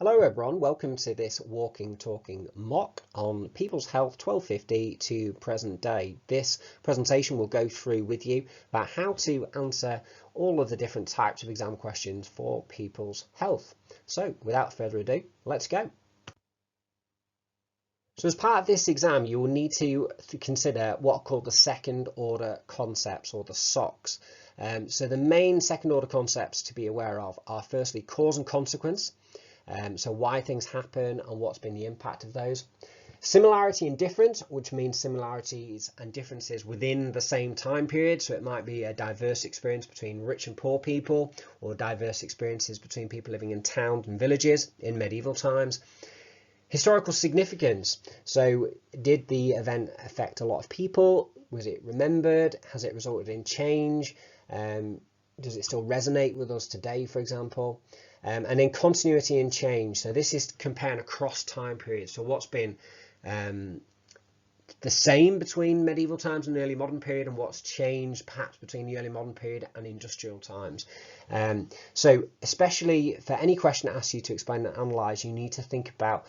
Hello everyone, welcome to this walking talking mock on People's Health 1250 to present day. This presentation will go through with you about how to answer all of the different types of exam questions for People's Health. So without further ado, let's go. So as part of this exam, you will need to consider what are called the second order concepts, or the SOCs. So the main second order concepts to be aware of are firstly cause and consequence. So why things happen and what's been the impact of those. Similarity and difference, which means similarities and differences within the same time period. So it might be a diverse experience between rich and poor people, or diverse experiences between people living in towns and villages in medieval times. Historical significance. So did the event affect a lot of people? Was it remembered? Has it resulted in change? Does it still resonate with us today, for example? And then continuity and change. So this is comparing across time periods. So what's been the same between medieval times and the early modern period, and what's changed perhaps between the early modern period and industrial times. So especially for any question that asks you to explain and analyse, you need to think about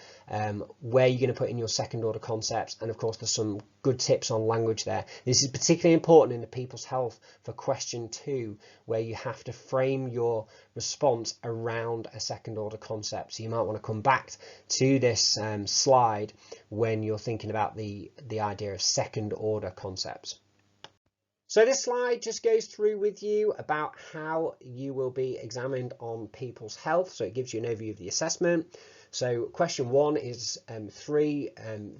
where you're going to put in your second order concepts, and of course there's some good tips on language there. This is particularly important in the People's Health for question 2, where you have to frame your response around a second order concept. So you might want to come back to this slide when you're thinking about the idea of second order concepts. So this slide just goes through with you about how you will be examined on People's Health. So it gives you an overview of the assessment. So question 1 is 3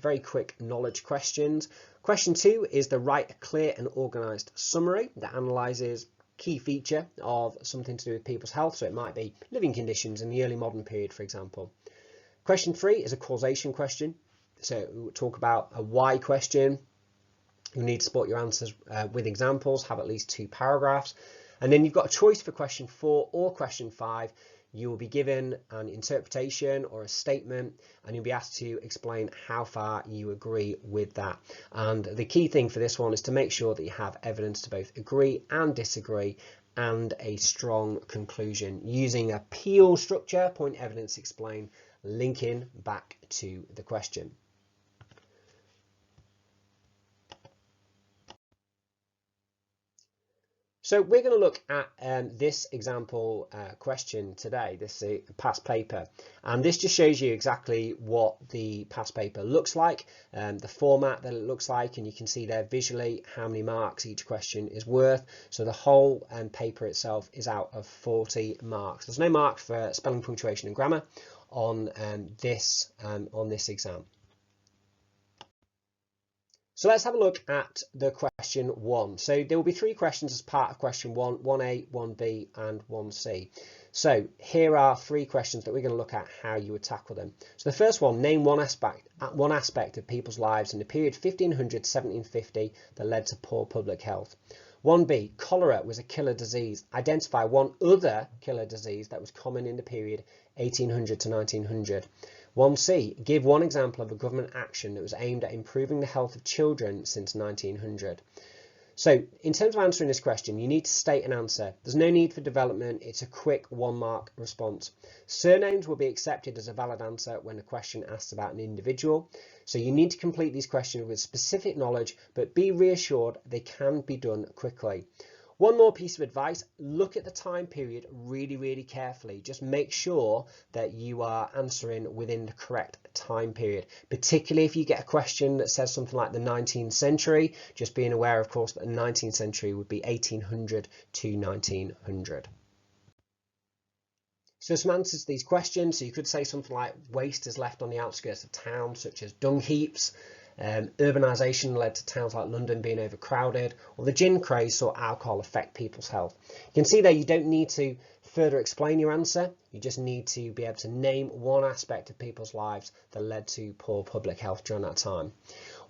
very quick knowledge questions. Question 2 is to write a clear and organised summary that analyses key feature of something to do with people's health. So it might be living conditions in the early modern period, for example. Question 3 is a causation question. So we'll talk about a why question. You need to support your answers with examples, have at least 2 paragraphs. And then you've got a choice for question 4 or question 5. You will be given an interpretation or a statement, and you'll be asked to explain how far you agree with that. And the key thing for this one is to make sure that you have evidence to both agree and disagree, and a strong conclusion using a PEAL structure, point, evidence, explain, linking back to the question. So we're going to look at this example question today, this past paper, and this just shows you exactly what the past paper looks like, the format that it looks like, and you can see there visually how many marks each question is worth. So the whole paper itself is out of 40 marks. There's no mark for spelling, punctuation and grammar on this exam. So let's have a look at the question 1. So there will be 3 questions as part of question 1, 1A, 1B and 1C. So here are 3 questions that we're going to look at how you would tackle them. So the first one, name one aspect of people's lives in the period 1500 to 1750 that led to poor public health. 1B, cholera was a killer disease. Identify one other killer disease that was common in the period 1800 to 1900. 1C, give one example of a government action that was aimed at improving the health of children since 1900. So in terms of answering this question, you need to state an answer. There's no need for development. It's a quick 1-mark response. Surnames will be accepted as a valid answer when a question asks about an individual. So you need to complete these questions with specific knowledge, but be reassured they can be done quickly. One more piece of advice, look at the time period really carefully. Just make sure that you are answering within the correct time period, particularly if you get a question that says something like the 19th century, just being aware, of course, that the 19th century would be 1800 to 1900. So some answers to these questions. So you could say something like waste is left on the outskirts of towns, such as dung heaps. Urbanisation led to towns like London being overcrowded, or the gin craze saw alcohol affect people's health. You can see there you don't need to further explain your answer, you just need to be able to name one aspect of people's lives that led to poor public health during that time.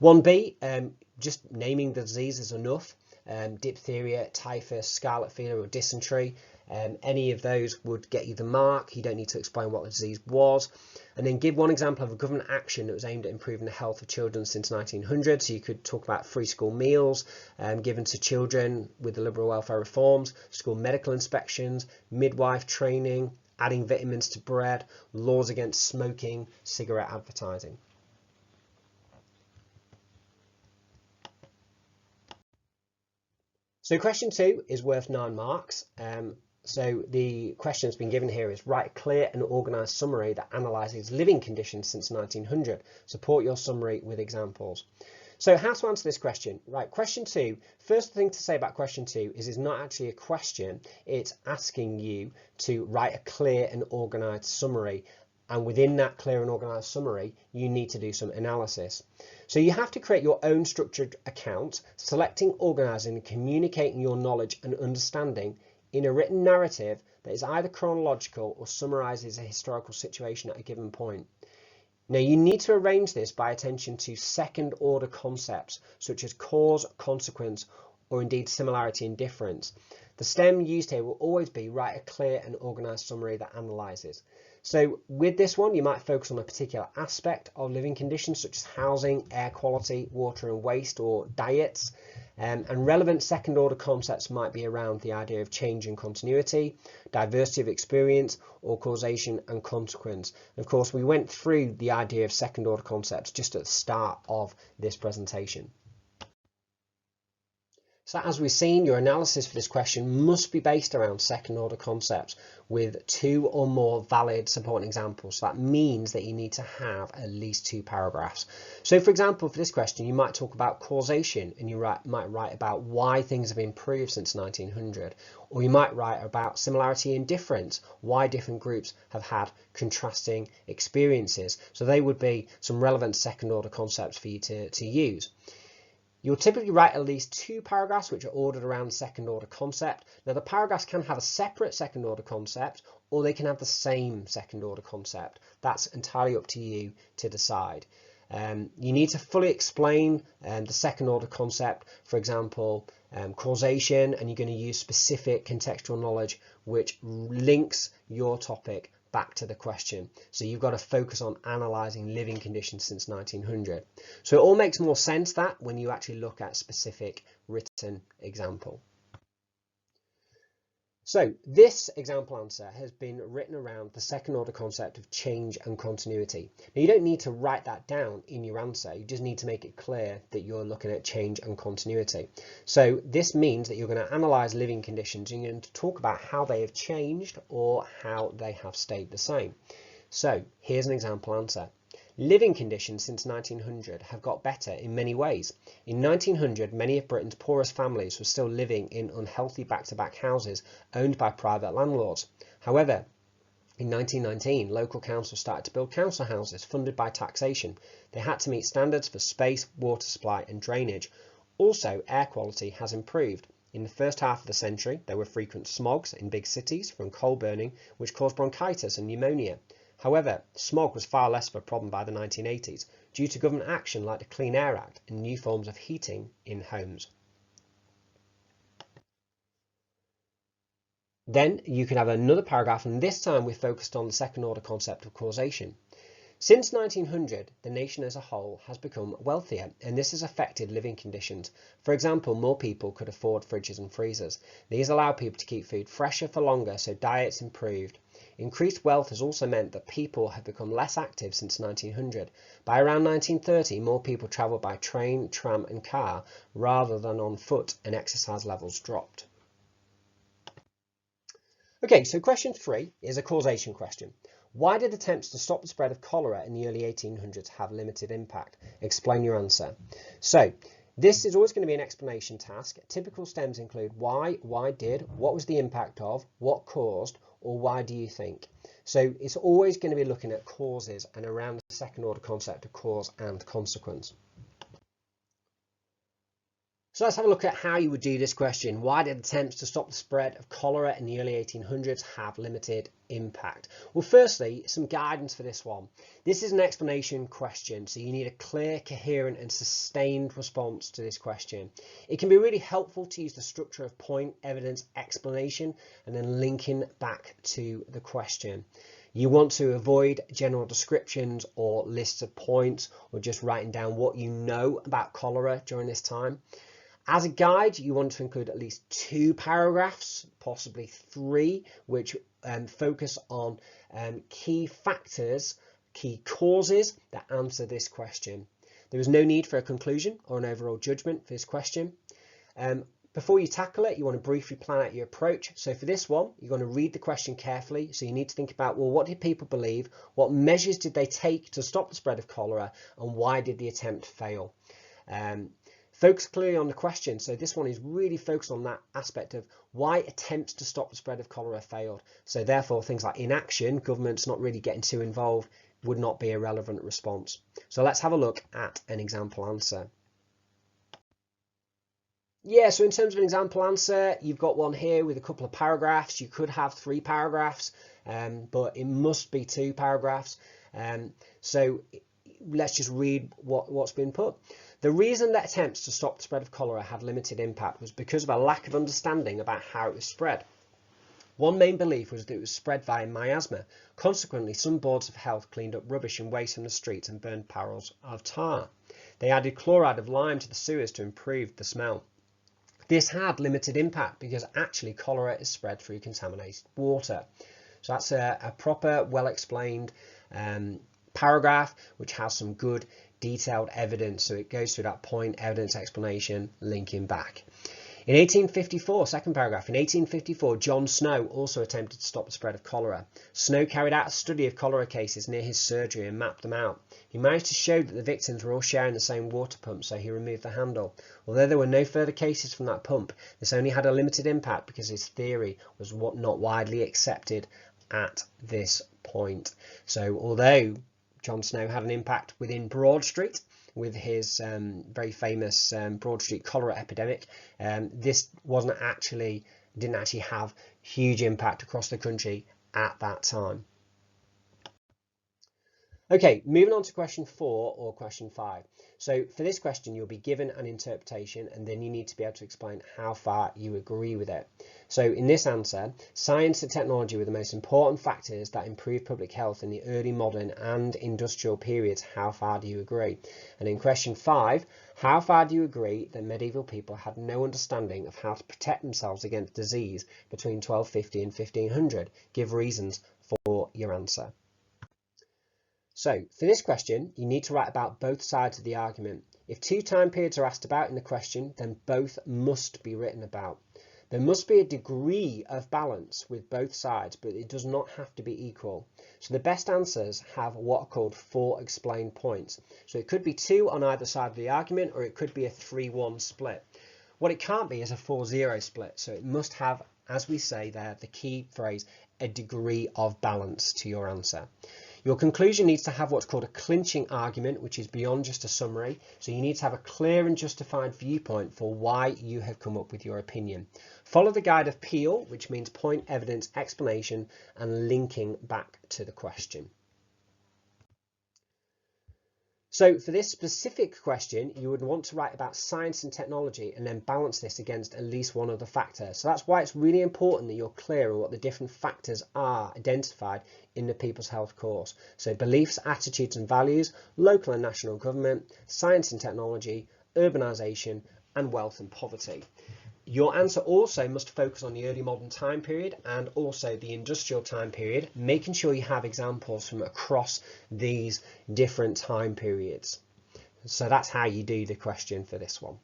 1B, just naming the disease is enough. Diphtheria, typhus, scarlet fever or dysentery, any of those would get you the mark. You don't need to explain what the disease was. And then give one example of a government action that was aimed at improving the health of children since 1900. So you could talk about free school meals given to children with the liberal welfare reforms, school medical inspections, midwife training, adding vitamins to bread, laws against smoking, cigarette advertising. So question 2 is worth 9 marks. So the question that's been given here is write a clear and organised summary that analyses living conditions since 1900. Support your summary with examples. So how to answer this question? Right, question 2, first thing to say about question 2 is it's not actually a question, it's asking you to write a clear and organised summary. And within that clear and organised summary, you need to do some analysis. So you have to create your own structured account, selecting, organising and communicating your knowledge and understanding in a written narrative that is either chronological or summarises a historical situation at a given point. Now you need to arrange this by attention to second order concepts such as cause, consequence, or indeed similarity and difference. The stem used here will always be write a clear and organised summary that analyses. So with this one, you might focus on a particular aspect of living conditions such as housing, air quality, water and waste, or diets. And relevant second order concepts might be around the idea of change and continuity, diversity of experience, or causation and consequence. And of course, we went through the idea of second order concepts just at the start of this presentation. So as we've seen, your analysis for this question must be based around second order concepts with 2 or more valid supporting examples. So that means that you need to have at least 2 paragraphs. So for example, for this question, you might talk about causation and you might write about why things have improved since 1900. Or you might write about similarity and difference, why different groups have had contrasting experiences. So they would be some relevant second order concepts for you to use. You'll typically write at least 2 paragraphs which are ordered around second order concept. Now the paragraphs can have a separate second order concept or they can have the same second order concept. That's entirely up to you to decide. You need to fully explain the second order concept, for example, causation, and you're going to use specific contextual knowledge which links your topic back to the question. So you've got to focus on analysing living conditions since 1900. So it all makes more sense that when you actually look at specific written example. So this example answer has been written around the second order concept of change and continuity. Now you don't need to write that down in your answer, you just need to make it clear that you're looking at change and continuity. So this means that you're going to analyse living conditions and you're going to talk about how they have changed or how they have stayed the same. So here's an example answer. Living conditions since 1900 have got better in many ways. In 1900, many of Britain's poorest families were still living in unhealthy back-to-back houses owned by private landlords. However, in 1919, local councils started to build council houses funded by taxation. They had to meet standards for space, water supply and drainage. Also, air quality has improved. In the first half of the century, there were frequent smogs in big cities from coal burning, which caused bronchitis and pneumonia. However, smog was far less of a problem by the 1980s due to government action like the Clean Air Act and new forms of heating in homes. Then you can have another paragraph, and this time we're focused on the second order concept of causation. Since 1900, the nation as a whole has become wealthier, and this has affected living conditions. For example, more people could afford fridges and freezers. These allow people to keep food fresher for longer, so diets improved. Increased wealth has also meant that people have become less active since 1900. By around 1930, more people travelled by train, tram and car rather than on foot, and exercise levels dropped. Okay, so question 3 is a causation question. Why did attempts to stop the spread of cholera in the early 1800s have limited impact? Explain your answer. So this is always going to be an explanation task. Typical stems include why did, what was the impact of, what caused, or why do you think? So it's always going to be looking at causes and around the second order concept of cause and consequence. So let's have a look at how you would do this question. Why did attempts to stop the spread of cholera in the early 1800s have limited impact? Well, firstly, some guidance for this one. This is an explanation question, so you need a clear, coherent and sustained response to this question. It can be really helpful to use the structure of point, evidence, explanation, and then linking back to the question. You want to avoid general descriptions or lists of points or just writing down what you know about cholera during this time. As a guide, you want to include at least 2 paragraphs, possibly 3, which focus on key factors, key causes that answer this question. There is no need for a conclusion or an overall judgment for this question. Before you tackle it, you want to briefly plan out your approach. So for this one, you're going to read the question carefully. So you need to think about, well, what did people believe? What measures did they take to stop the spread of cholera? And why did the attempt fail? Focus clearly on the question. So this one is really focused on that aspect of why attempts to stop the spread of cholera failed. So therefore, things like inaction, governments not really getting too involved, would not be a relevant response. So let's have a look at an example answer. Yeah, so in terms of an example answer, you've got one here with a couple of paragraphs. You could have 3 paragraphs, but it must be 2 paragraphs. So let's just read what's been put. The reason that attempts to stop the spread of cholera had limited impact was because of a lack of understanding about how it was spread. One main belief was that it was spread via miasma. Consequently, some boards of health cleaned up rubbish and waste from the streets and burned barrels of tar. They added chloride of lime to the sewers to improve the smell. This had limited impact because actually cholera is spread through contaminated water. So that's a proper, well-explained paragraph which has some good detailed evidence. So it goes through that point, evidence, explanation, linking back. In 1854, second paragraph, in 1854, John Snow also attempted to stop the spread of cholera. Snow carried out a study of cholera cases near his surgery and mapped them out. He managed to show that the victims were all sharing the same water pump, so he removed the handle. Although there were no further cases from that pump, this only had a limited impact because his theory was not widely accepted at this point. So although John Snow had an impact within Broad Street, with his very famous Broad Street cholera epidemic, this didn't actually have huge impact across the country at that time. Okay, moving on to question 4 or question 5. So for this question, you'll be given an interpretation and then you need to be able to explain how far you agree with it. So in this answer, science and technology were the most important factors that improved public health in the early modern and industrial periods. How far do you agree? And in question 5, how far do you agree that medieval people had no understanding of how to protect themselves against disease between 1250 and 1500? Give reasons for your answer. So for this question, you need to write about both sides of the argument. If 2 time periods are asked about in the question, then both must be written about. There must be a degree of balance with both sides, but it does not have to be equal. So the best answers have what are called 4 explained points. So it could be 2 on either side of the argument, or it could be a 3-1 split. What it can't be is a 4-0 split. So it must have, as we say there, the key phrase, a degree of balance to your answer. Your conclusion needs to have what's called a clinching argument, which is beyond just a summary. So you need to have a clear and justified viewpoint for why you have come up with your opinion. Follow the guide of Peel, which means point, evidence, explanation, and linking back to the question. So for this specific question, you would want to write about science and technology and then balance this against at least one other factor. So that's why it's really important that you're clear on what the different factors are identified in the People's Health course. So beliefs, attitudes and values, local and national government, science and technology, urbanisation, and wealth and poverty. Your answer also must focus on the early modern time period and also the industrial time period, making sure you have examples from across these different time periods. So that's how you do the question for this one.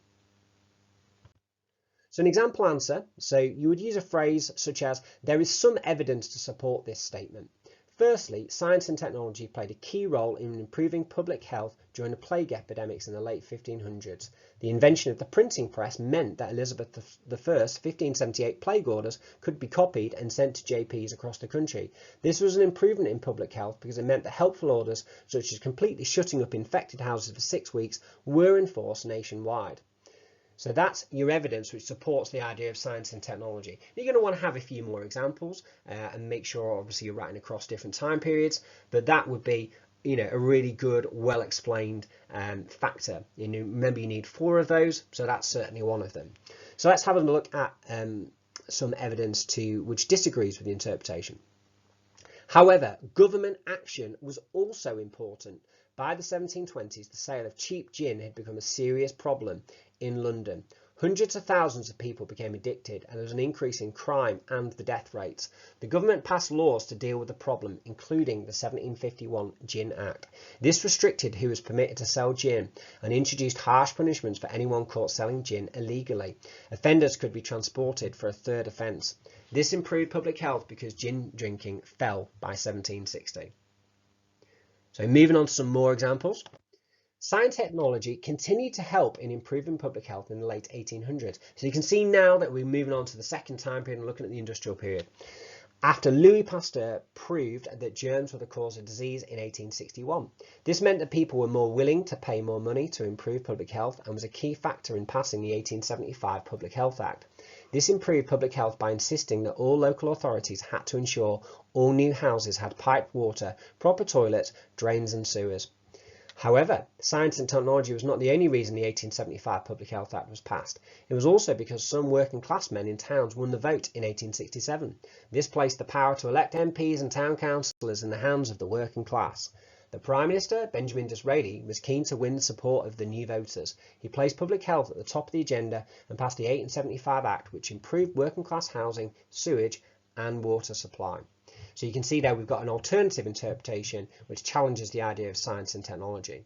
So an example answer, so you would use a phrase such as, there is some evidence to support this statement. Firstly, science and technology played a key role in improving public health during the plague epidemics in the late 1500s. The invention of the printing press meant that Elizabeth I's 1578 plague orders could be copied and sent to JPs across the country. This was an improvement in public health because it meant that helpful orders, such as completely shutting up infected houses for 6 weeks, were enforced nationwide. So that's your evidence which supports the idea of science and technology. You're going to want to have a few more examples and make sure obviously you're writing across different time periods, but that would be a really good, well explained factor. Remember you need 4 of those, so that's certainly one of them. So let's have a look at some evidence which disagrees with the interpretation. However, government action was also important. By the 1720s, the sale of cheap gin had become a serious problem in London. Hundreds of thousands of people became addicted, and there was an increase in crime and the death rates. The government passed laws to deal with the problem, including the 1751 Gin Act. This restricted who was permitted to sell gin and introduced harsh punishments for anyone caught selling gin illegally. Offenders could be transported for a third offence. This improved public health because gin drinking fell by 1760. So moving on to some more examples. Science and technology continued to help in improving public health in the late 1800s. So you can see now that we're moving on to the second time period and looking at the industrial period. After Louis Pasteur proved that germs were the cause of disease in 1861. This meant that people were more willing to pay more money to improve public health and was a key factor in passing the 1875 Public Health Act. This improved public health by insisting that all local authorities had to ensure all new houses had piped water, proper toilets, drains and sewers. However, science and technology was not the only reason the 1875 Public Health Act was passed. It was also because some working class men in towns won the vote in 1867. This placed the power to elect MPs and town councillors in the hands of the working class. The Prime Minister, Benjamin Disraeli, was keen to win the support of the new voters. He placed public health at the top of the agenda and passed the 1875 Act, which improved working class housing, sewage and water supply. So you can see there we've got an alternative interpretation which challenges the idea of science and technology.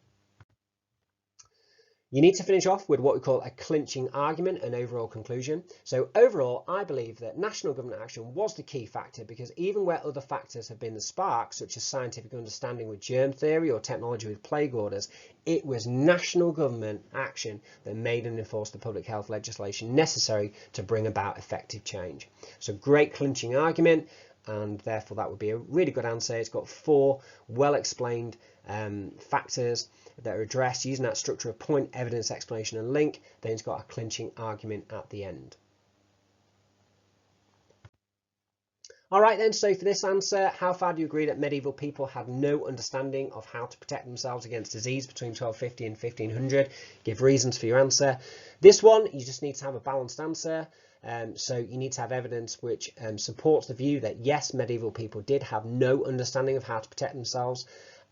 You need to finish off with what we call a clinching argument and overall conclusion. So overall, I believe that national government action was the key factor because even where other factors have been the spark, such as scientific understanding with germ theory or technology with plague orders, it was national government action that made and enforced the public health legislation necessary to bring about effective change. So great clinching argument. And therefore that would be a really good answer. It's got 4 well explained factors that are addressed using that structure of point, evidence, explanation and link. Then it's got a clinching argument at the end. Alright then, so for this answer, how far do you agree that medieval people had no understanding of how to protect themselves against disease between 1250 and 1500? Give reasons for your answer. This one, you just need to have a balanced answer. So you need to have evidence which supports the view that yes, medieval people did have no understanding of how to protect themselves,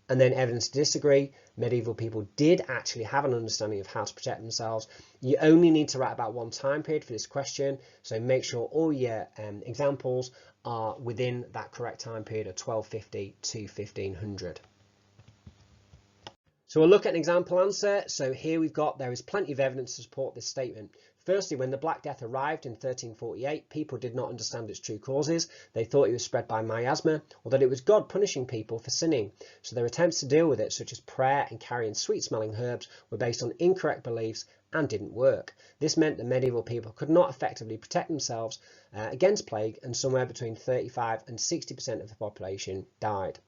and then evidence to disagree. Medieval people did actually have an understanding of how to protect themselves. You only need to write about one time period for this question, so make sure all your examples are within that correct time period of 1250 to 1500. So we'll look at an example answer. So here we've got, there is plenty of evidence to support this statement. Firstly, when the Black Death arrived in 1348, people did not understand its true causes. They thought it was spread by miasma, or that it was God punishing people for sinning. So their attempts to deal with it, such as prayer and carrying sweet-smelling herbs, were based on incorrect beliefs and didn't work. This meant that medieval people could not effectively protect themselves against plague, and somewhere between 35 and 60% of the population died.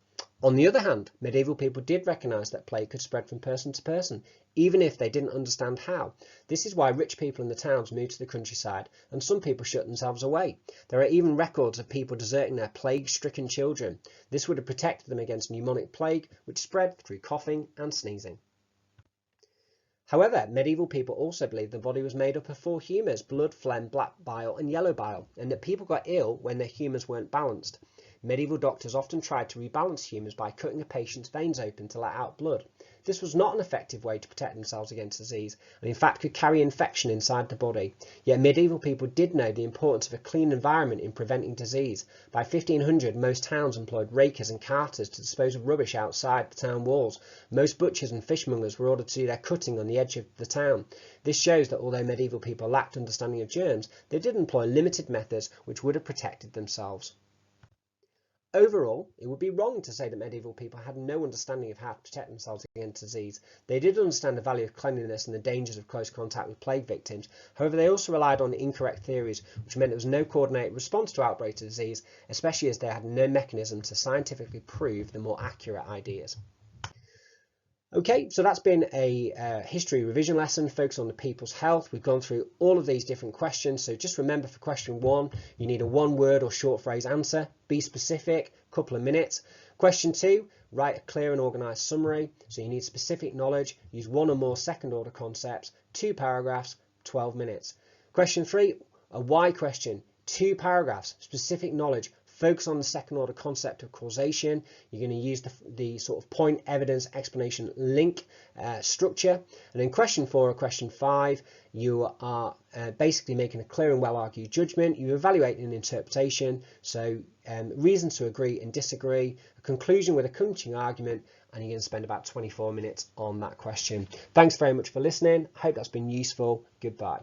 On the other hand, medieval people did recognise that plague could spread from person to person, even if they didn't understand how. This is why rich people in the towns moved to the countryside, and some people shut themselves away. There are even records of people deserting their plague-stricken children. This would have protected them against pneumonic plague, which spread through coughing and sneezing. However, medieval people also believed the body was made up of 4 humours: blood, phlegm, black bile and yellow bile, and that people got ill when their humours weren't balanced. Medieval doctors often tried to rebalance humours by cutting a patient's veins open to let out blood. This was not an effective way to protect themselves against disease, and in fact could carry infection inside the body. Yet medieval people did know the importance of a clean environment in preventing disease. By 1500, most towns employed rakers and carters to dispose of rubbish outside the town walls. Most butchers and fishmongers were ordered to do their cutting on the edge of the town. This shows that although medieval people lacked understanding of germs, they did employ limited methods which would have protected themselves. Overall, it would be wrong to say that medieval people had no understanding of how to protect themselves against disease. They did understand the value of cleanliness and the dangers of close contact with plague victims. However, they also relied on incorrect theories, which meant there was no coordinated response to outbreaks of disease, especially as they had no mechanism to scientifically prove the more accurate ideas. Okay, so that's been a history revision lesson focused on the people's health. We've gone through all of these different questions. So just remember, for question 1, you need a 1-word or short phrase answer. Be specific, couple of minutes. Question 2, write a clear and organised summary. So you need specific knowledge. Use 1 or more second order concepts. 2 paragraphs, 12 minutes. Question 3, a why question. 2 paragraphs, specific knowledge, focus on the second order concept of causation. You're going to use the sort of point, evidence, explanation, link structure. And in question 4 or question 5, you are basically making a clear and well-argued judgment. You evaluate an interpretation, so reasons to agree and disagree, a conclusion with a counting argument, and you're going to spend about 24 minutes on that question. Thanks very much for listening. I hope that's been useful. Goodbye.